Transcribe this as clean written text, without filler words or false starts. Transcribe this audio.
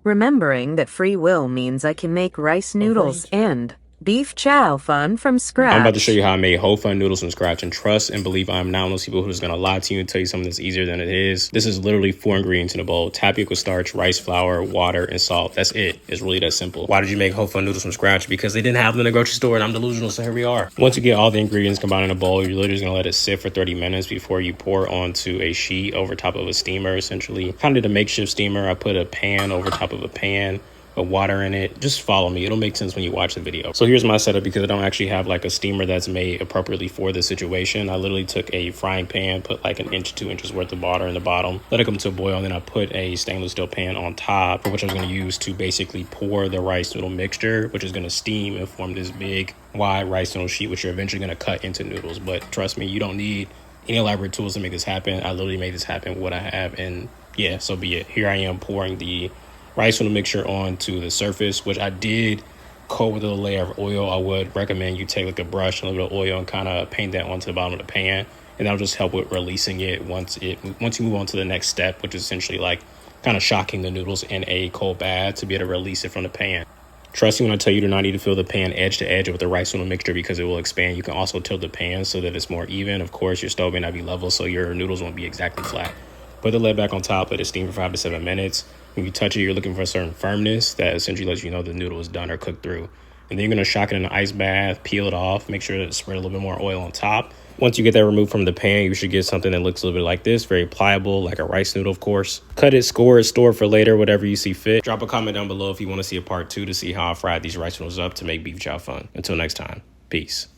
remembering that free will means I can make rice noodles and beef chow fun from scratch. I'm about to show you how I made whole Fun Noodles from scratch, and trust and believe I'm not one of those people who's gonna lie to you and tell you something that's easier than it is. This is literally 4 ingredients in a bowl: tapioca starch, rice flour, water, and salt. That's it. It's really that simple. Why did you make whole Fun Noodles from scratch? Because they didn't have them in the grocery store, and I'm delusional, so here we are. Once you get all the ingredients combined in a bowl, you're literally just gonna let it sit for 30 minutes before you pour onto a sheet over top of a steamer, essentially. Kind of did a makeshift steamer. I put a pan over top of a pan, water in it. Just follow me, it'll make sense when you watch the video. So here's my setup, because I don't actually have like a steamer that's made appropriately for this situation. I literally took a frying pan, put like 1 inch, 2 inches worth of water in the bottom, let it come to a boil, and then I put a stainless steel pan on top, for which I was going to use to basically pour the rice noodle mixture, which is going to steam and form this big wide rice noodle sheet, which you're eventually going to cut into noodles. But trust me, you don't need any elaborate tools to make this happen. I literally made this happen with what I have, and yeah, so be it. Here I am pouring the rice noodle mixture onto the surface, which I did coat with a layer of oil. I would recommend you take like a brush and a little bit of oil and kind of paint that onto the bottom of the pan, and that'll just help with releasing it once you move on to the next step, which is essentially like kind of shocking the noodles in a cold bath to be able to release it from the pan. Trust me when I tell you, do not need to fill the pan edge to edge with the rice noodle mixture, because it will expand. You can also tilt the pan so that it's more even. Of course, your stove may not be level, so your noodles won't be exactly flat. Put the lid back on top, let it steam for 5 to 7 minutes. When you touch it, you're looking for a certain firmness that essentially lets you know the noodle is done or cooked through. And then you're going to shock it in an ice bath, peel it off, make sure to spread a little bit more oil on top. Once you get that removed from the pan, you should get something that looks a little bit like this, very pliable, like a rice noodle, of course. Cut it, score it, store it for later, whatever you see fit. Drop a comment down below if you want to see a part 2 to see how I fried these rice noodles up to make beef chow fun. Until next time, peace.